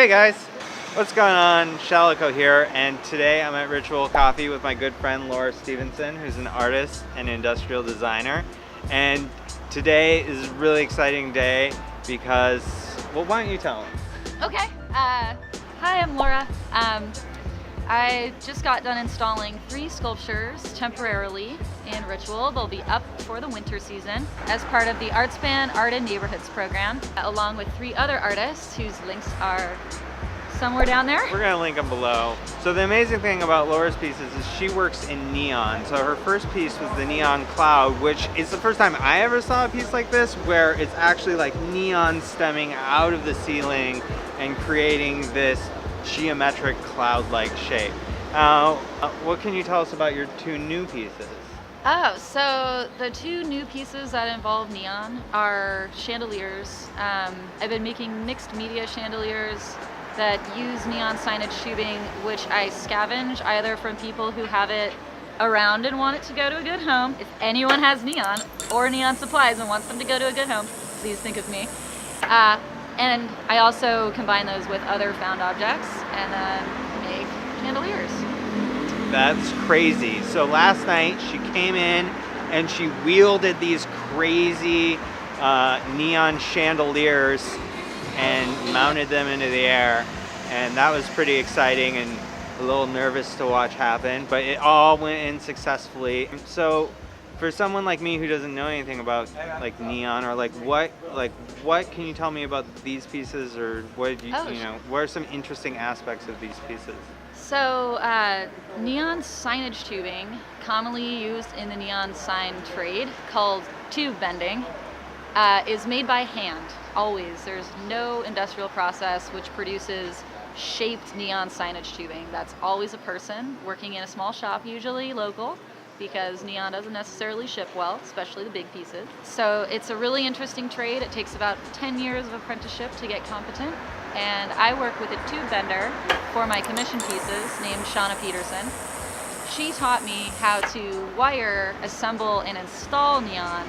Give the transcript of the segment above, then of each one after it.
Hey guys, what's going on? Shalaco here, and today I'm at Ritual Coffee with my good friend Laura Stevenson, who's an artist and industrial designer. And today is a really exciting day because, well, why don't you tell them? Okay. Hi, I'm Laura. I just got done installing 3 sculptures temporarily in Ritual. They'll be up for the winter season as part of the Artspan Art in Neighborhoods program, along with 3 other artists whose links are somewhere down there. We're gonna link them below. So the amazing thing about Laura's pieces is she works in neon. So her first piece was the Neon Cloud, which is the first time I ever saw a piece like this, where it's actually like neon stemming out of the ceiling and creating this geometric cloud-like shape. What can you tell us about your 2 new pieces? Oh, so the 2 new pieces that involve neon are chandeliers. I've been making mixed media chandeliers that use neon signage tubing, which I scavenge either from people who have it around and want it to go to a good home. If anyone has neon or neon supplies and wants them to go to a good home, please think of me. And I also combine those with other found objects and make chandeliers. That's crazy. So last night she came in and she wielded these crazy neon chandeliers and mounted them into the air, and that was pretty exciting and a little nervous to watch happen, but it all went in successful. So for someone like me who doesn't know anything about like neon, or what can you tell me about these pieces, or what what are some interesting aspects of these pieces? So neon signage tubing, commonly used in the neon sign trade, called tube bending, is made by hand, always. There's no industrial process which produces shaped neon signage tubing. That's always a person working in a small shop, usually local, because neon doesn't necessarily ship well, especially the big pieces. So it's a really interesting trade. It takes about 10 years of apprenticeship to get competent. And I work with a tube bender for my commission pieces named Shauna Peterson. She taught me how to wire, assemble, and install neon.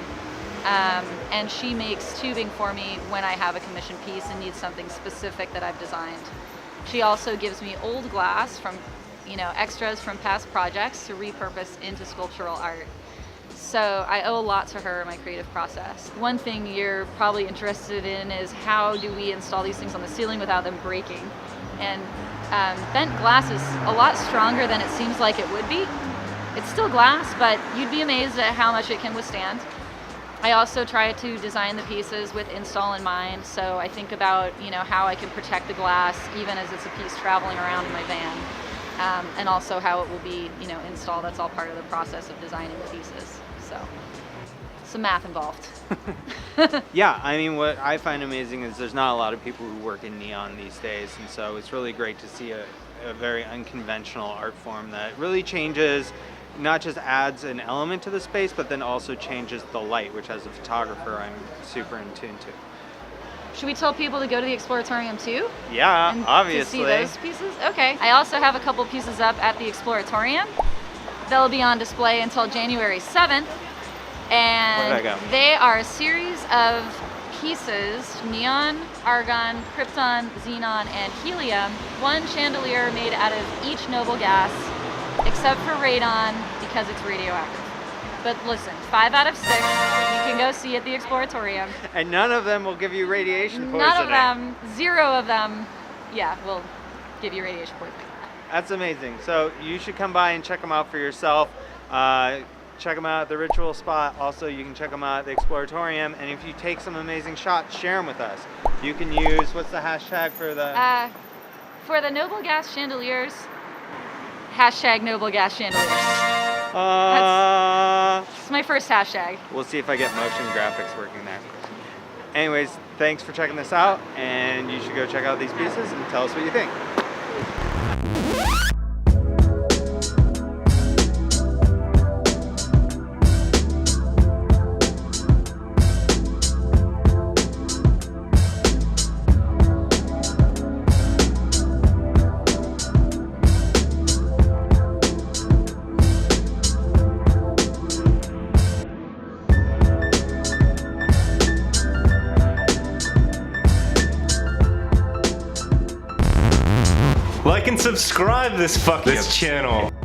And she makes tubing for me when I have a commission piece and need something specific that I've designed. She also gives me old glass from extras from past projects to repurpose into sculptural art. So I owe a lot to her in my creative process. One thing you're probably interested in is how do we install these things on the ceiling without them breaking? And bent glass is a lot stronger than it seems like it would be. It's still glass, but you'd be amazed at how much it can withstand. I also try to design the pieces with install in mind, so I think about how I can protect the glass even as it's a piece traveling around in my van. And also how it will be, installed. That's all part of the process of designing the pieces. So, some math involved. Yeah, I mean, what I find amazing is there's not a lot of people who work in neon these days, and so it's really great to see a very unconventional art form that really changes, not just adds an element to the space, but then also changes the light, which as a photographer I'm super in tune to. Should we tell people to go to the Exploratorium too? Yeah, and obviously. To see those pieces? Okay. I also have a couple pieces up at the Exploratorium. They'll be on display until January 7th. And they are a series of pieces, neon, argon, krypton, xenon, and helium. 1 chandelier made out of each noble gas, except for radon because it's radioactive. But listen, 5 out of 6, you can go see at the Exploratorium. And none of them will give you radiation poisoning. None of them, 0 of them, will give you radiation poisoning. That's amazing. So you should come by and check them out for yourself. Check them out at the Ritual spot. Also, you can check them out at the Exploratorium. And if you take some amazing shots, share them with us. You can use, what's the hashtag for the? For the Noble Gas Chandeliers, hashtag Noble Gas Chandeliers. That's my first hashtag. We'll see if I get motion graphics working there. Anyways, thanks for checking this out, and you should go check out these pieces and tell us what you think. Like and subscribe this channel.